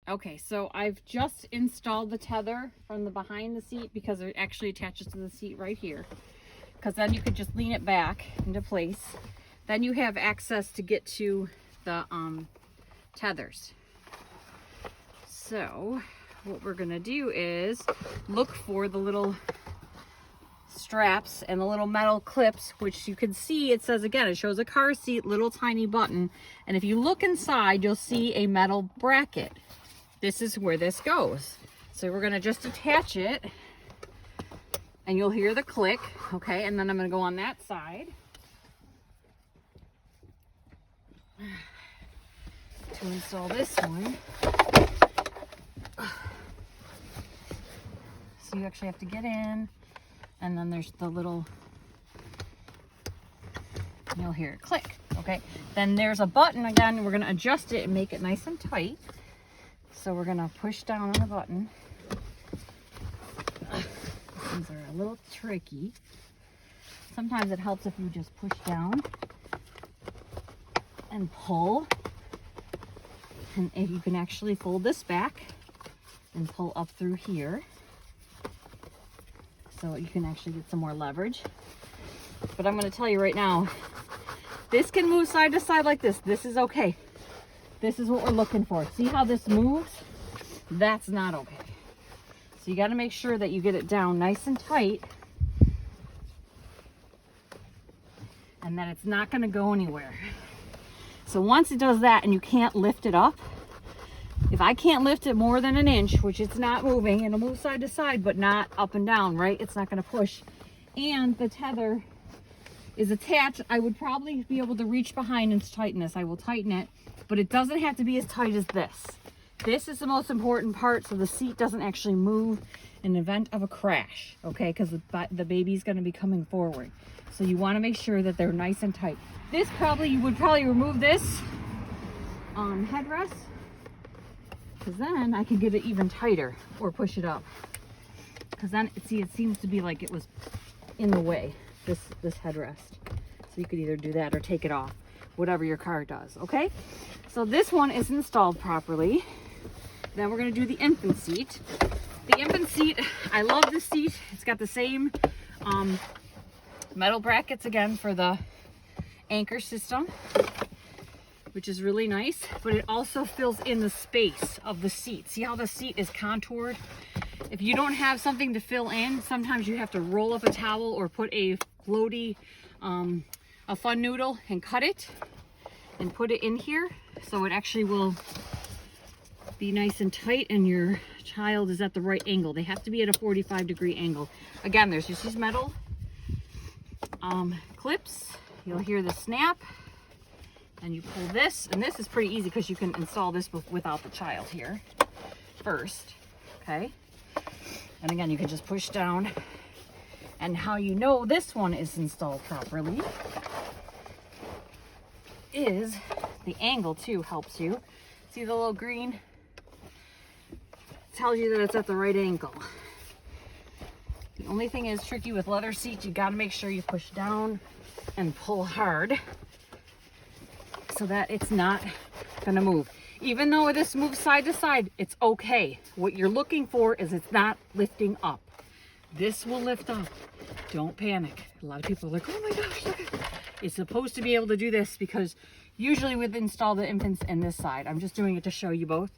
Okay, so I've just installed the tether from the behind the seat because it actually attaches to the seat right here. Because then you could just lean it back into place. Then you have access to get to the tethers. So what we're gonna do is look for the little straps and the little metal clips, which you can see, it says again, it shows a car seat, little tiny button. And if you look inside, you'll see a metal bracket. This is where this goes. So we're gonna just attach it and you'll hear the click, okay? And then I'm gonna go on that side to install this one. So you actually have to get in, and then there's the little, you'll hear it click, okay? Then there's a button again, we're gonna adjust it and make it nice and tight. So we're gonna push down on the button. These are a little tricky. Sometimes it helps if you just push down and pull. And if you can actually fold this back and pull up through here, so you can actually get some more leverage. But I'm going to tell you right now, this can move side to side like this. This is okay. This is what we're looking for. See how this moves? That's not okay. So you got to make sure that you get it down nice and tight and that it's not going to go anywhere. So once it does that and you can't lift it up, if I can't lift it more than an inch, which it's not moving, it'll move side to side, but not up and down, right? It's not going to push. And the tether is attached. I would probably be able to reach behind and tighten this. I will tighten it, but it doesn't have to be as tight as this. This is the most important part, so the seat doesn't actually move in the event of a crash, okay? Because the baby's going to be coming forward. So you want to make sure that they're nice and tight. This you would probably remove this headrest, because then I can get it even tighter or push it up. Because then, see, it seems to be like it was in the way, this headrest. So you could either do that or take it off, whatever your car does, okay? So this one is installed properly. Then we're going to do the infant seat. The infant seat, I love this seat. It's got the same metal brackets again for the anchor system, which is really nice, but it also fills in the space of the seat. See how the seat is contoured? If you don't have something to fill in, sometimes you have to roll up a towel or put a floaty, a fun noodle and cut it and put it in here. So it actually will be nice and tight and your child is at the right angle. They have to be at a 45-degree angle. Again, there's just these metal clips. You'll hear the snap and you pull this, and this is pretty easy because you can install this without the child here first, okay? And again, you can just push down. And how you know this one is installed properly is the angle too helps you. See the little green? It tells you that it's at the right angle. The only thing is tricky with leather seats, you got to make sure you push down and pull hard so that it's not gonna move. Even though this moves side to side, it's okay. What you're looking for is it's not lifting up. This will lift up. Don't panic. A lot of people are like, oh my gosh, look at it. It's supposed to be able to do this because usually we've installed the infants in this side. I'm just doing it to show you both.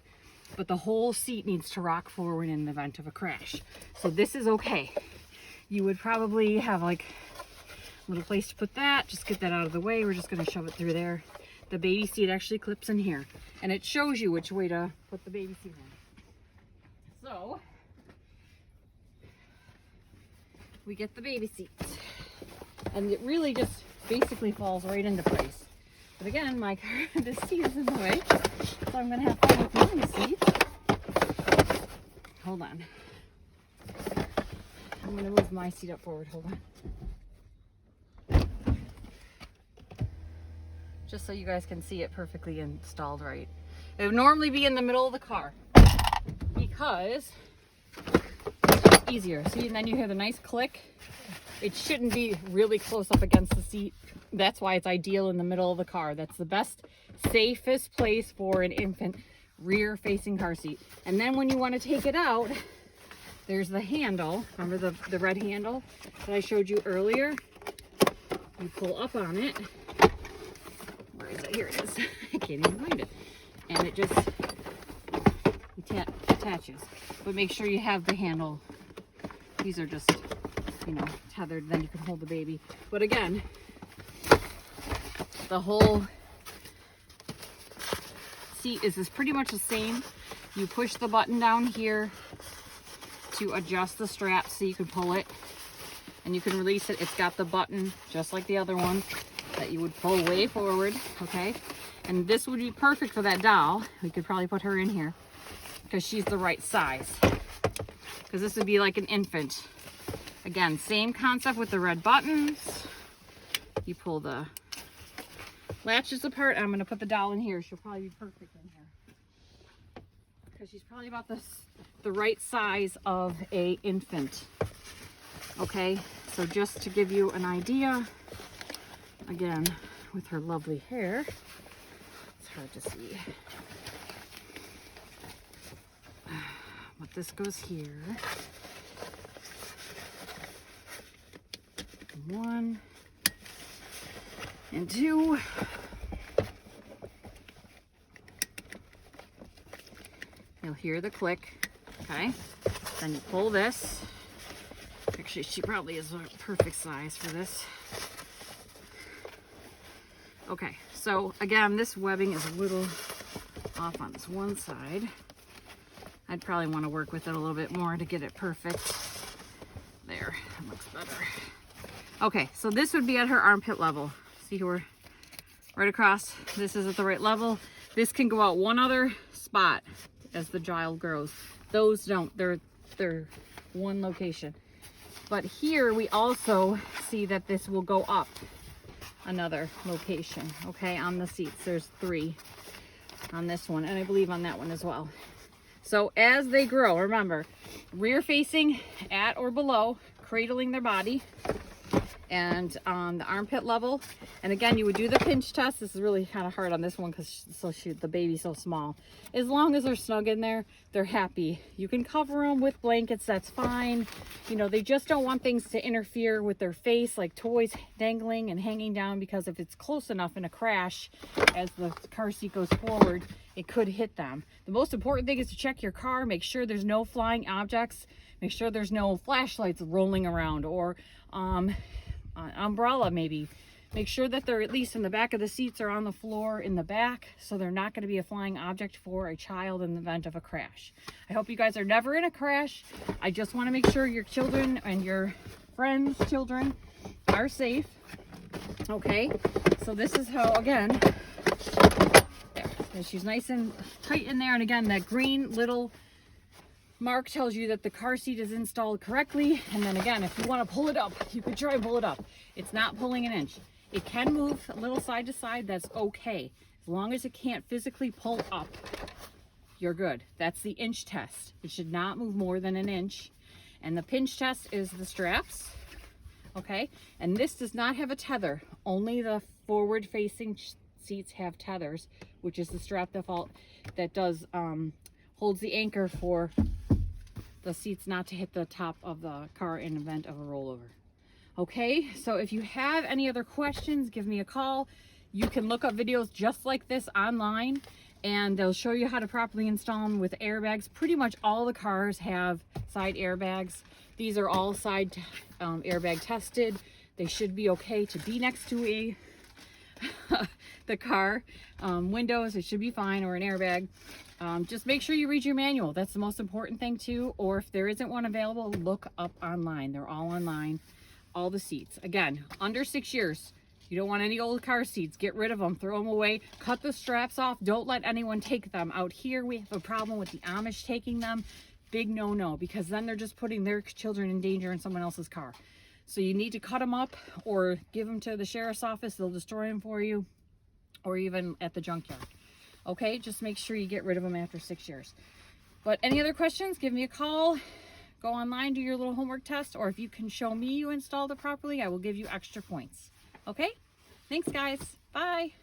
But the whole seat needs to rock forward in the event of a crash. So this is okay. You would probably have like a little place to put that. Just get that out of the way. We're just gonna shove it through there. The baby seat actually clips in here. And it shows you which way to put the baby seat in. So, we get the baby seat. And it really just basically falls right into place. But again, my car, this seat is in the way. So I'm gonna have fun with my seat. Hold on. I'm gonna move my seat up forward, hold on. Just so you guys can see it perfectly installed right. It would normally be in the middle of the car because it's easier. See, and then you hear the nice click. It shouldn't be really close up against the seat. That's why it's ideal in the middle of the car. That's the best, safest place for an infant rear facing car seat. And then when you want to take it out, there's the handle. Remember the red handle that I showed you earlier? You pull up on it. Where is it? Here it is. I can't even find it. And it just attaches. But make sure you have the handle. These are just, you know, tethered. Then you can hold the baby. But again, the whole seat is pretty much the same. You push the button down here to adjust the strap so you can pull it, and you can release it. It's got the button just like the other one that you would pull way forward, okay? And this would be perfect for that doll. We could probably put her in here because she's the right size, because this would be like an infant. Again, same concept with the red buttons. You pull the latches apart. I'm going to put the doll in here. She'll probably be perfect in here because she's probably about the right size of a infant. Okay, so just to give you an idea, again, with her lovely hair, it's hard to see, but this goes here. 1 and 2. You'll hear the click, okay? Then you pull this. Actually, she probably is a perfect size for this. Okay, so again, this webbing is a little off on this one side. I'd probably want to work with it a little bit more to get it perfect. There, that looks better. Okay, so this would be at her armpit level. See here, right across. This is at the right level. This can go out one other spot as the child grows. Those don't, they're one location. But here we also see that this will go up another location, okay, on the seats. There's 3 on this one, and I believe on that one as well. So as they grow, remember, rear facing at or below, cradling their body, and on the armpit level. And again, you would do the pinch test. This is really kind of hard on this one because the baby's so small. As long as they're snug in there, they're happy. You can cover them with blankets, that's fine. You know, they just don't want things to interfere with their face, like toys dangling and hanging down, because if it's close enough in a crash, as the car seat goes forward, it could hit them. The most important thing is to check your car, make sure there's no flying objects, make sure there's no flashlights rolling around, or umbrella maybe. Make sure that they're at least in the back of the seats or on the floor in the back, so they're not going to be a flying object for a child in the event of a crash. I hope you guys are never in a crash. I just want to make sure your children and your friends' children are safe. Okay, so this is how, again, there. And she's nice and tight in there. And again, that green little mark tells you that the car seat is installed correctly. And then again, if you want to pull it up, you could try and pull it up. It's not pulling an inch. It can move a little side to side. That's okay. As long as it can't physically pull up, you're good. That's the inch test. It should not move more than an inch. And the pinch test is the straps. Okay. And this does not have a tether. Only the forward facing seats have tethers, which is the strap default that does holds the anchor for the seats not to hit the top of the car in event of a rollover. Okay, so if you have any other questions, give me a call. You can look up videos just like this online, and they'll show you how to properly install them with airbags. Pretty much all the cars have side airbags. These are all side airbag tested. They should be okay to be next to the car windows. It should be fine, or an airbag. Just make sure you read your manual. That's the most important thing too. Or if there isn't one available, look up online. They're all online. All the seats. Again, under 6 years. You don't want any old car seats. Get rid of them. Throw them away. Cut the straps off. Don't let anyone take them. Out here, we have a problem with the Amish taking them. Big no-no, because then they're just putting their children in danger in someone else's car. So you need to cut them up or give them to the sheriff's office. They'll destroy them for you, or even at the junkyard. Okay, just make sure you get rid of them after 6 years. But any other questions, give me a call. Go online, do your little homework test, or if you can show me you installed it properly, I will give you extra points. Okay? Thanks, guys. Bye.